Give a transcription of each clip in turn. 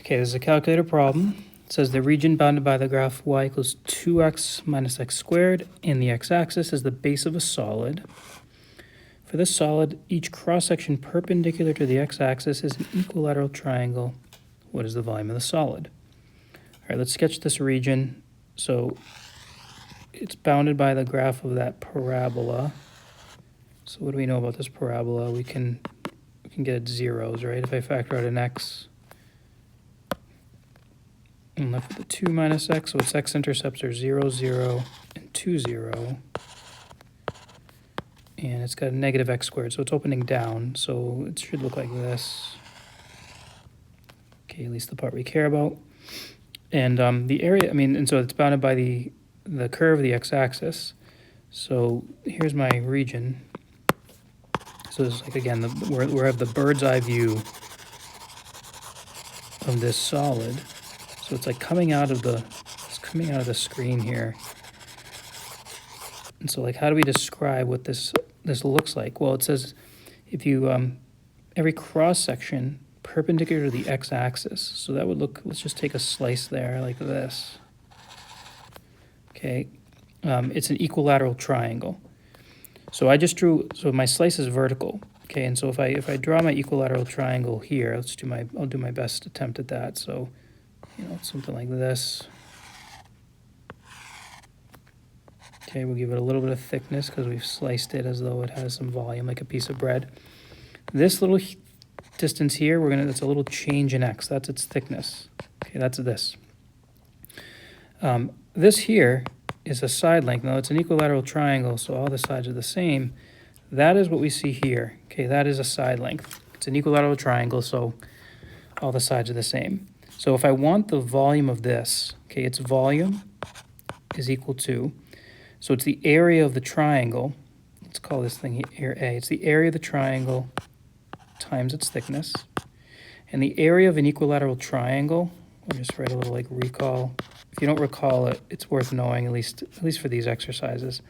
Okay, this is a calculator problem. It says the region bounded by the graph y equals 2x minus x squared, and the x-axis is the base of a solid. For this solid, each cross-section perpendicular to the x-axis is an equilateral triangle. What is the volume of the solid? All right, let's sketch this region. So it's bounded by the graph of that parabola. So what do we know about this parabola? We can get it zeros, right? If I factor out an x, I'm left with the 2 minus x, so its x-intercepts are 0, 0, and 2, 0. And it's got a negative x squared, so it's opening down, so it should look like this. Okay, at least the part we care about. And the area, and so it's bounded by the curve of the x-axis. So here's my region. So this is like, again, we have the bird's eye view of this solid. So it's like coming out of the screen here. And so like, how do we describe what this looks like? Well, it says if you, every cross section perpendicular to the x-axis. So that would look, let's just take a slice there like this. Okay, it's an equilateral triangle. So I just drew, so my slice is vertical. Okay, and so if I draw my equilateral triangle here, I'll do my best attempt at that. So, something like this. Okay, we'll give it a little bit of thickness because we've sliced it as though it has some volume, like a piece of bread. This little distance here, that's a little change in x. That's its thickness. Okay, that's this. This here is a side length. Now, it's an equilateral triangle, so all the sides are the same. That is what we see here. Okay, that is a side length. It's an equilateral triangle, so all the sides are the same. So if I want the volume of this, okay, its volume is equal to, so it's the area of the triangle. Let's call this thing here A. It's the area of the triangle times its thickness. And the area of an equilateral triangle, I'll just write a little like recall. If you don't recall it, it's worth knowing, at least for these exercises.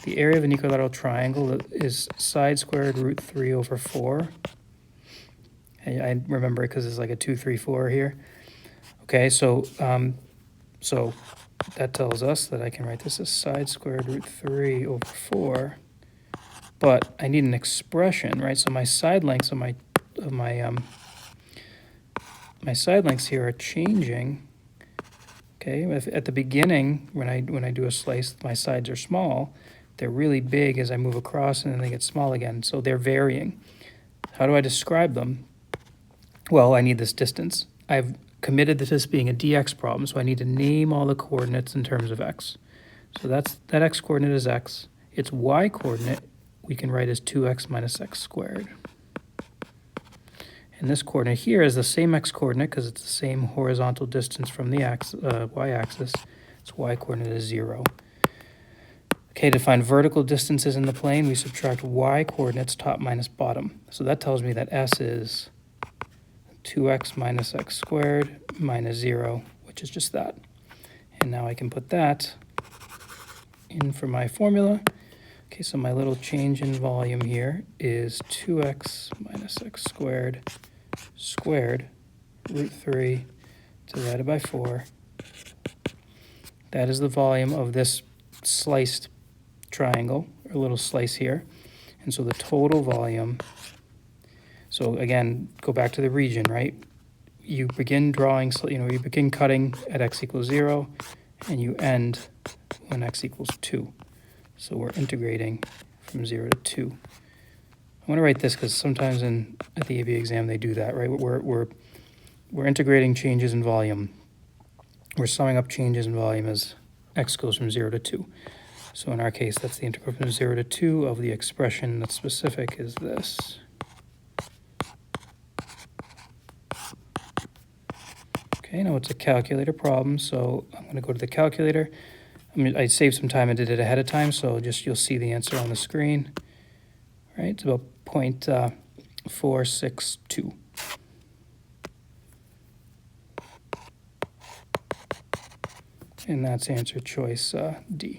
The area of an equilateral triangle is side squared root 3 over 4. I remember it because it's like a 2, 3, 4 here. Okay, so that tells us that I can write this as side squared root 3 over 4. But I need an expression, right? So my side lengths of my side lengths here are changing. Okay, at the beginning, when I do a slice, my sides are small. They're really big as I move across, and then they get small again. So they're varying. How do I describe them? Well, I need this distance. I've committed to this being a dx problem, so I need to name all the coordinates in terms of x. So that x coordinate is x. Its y coordinate we can write as 2x minus x squared. And this coordinate here is the same x coordinate because it's the same horizontal distance from the y-axis. Its y coordinate is 0. Okay, to find vertical distances in the plane, we subtract y coordinates top minus bottom. So that tells me that s is 2x minus x squared minus 0, which is just that. And now I can put that in for my formula. Okay, so my little change in volume here is 2x minus x squared root 3 divided by 4. That is the volume of this sliced triangle, or little slice here. And so the total volume, so again, go back to the region, right? You begin drawing, you begin cutting at x equals 0, and you end when x equals 2. So we're integrating from 0 to 2. I want to write this because sometimes at the AV exam they do that, right? We're integrating changes in volume. We're summing up changes in volume as x goes from 0 to 2. So in our case, that's the integral from 0 to 2 of the expression that's specific is this. Okay, now it's a calculator problem, so I'm going to go to the calculator. I saved some time and did it ahead of time, so you'll see the answer on the screen. Right, it's about 0.462. And that's answer choice D.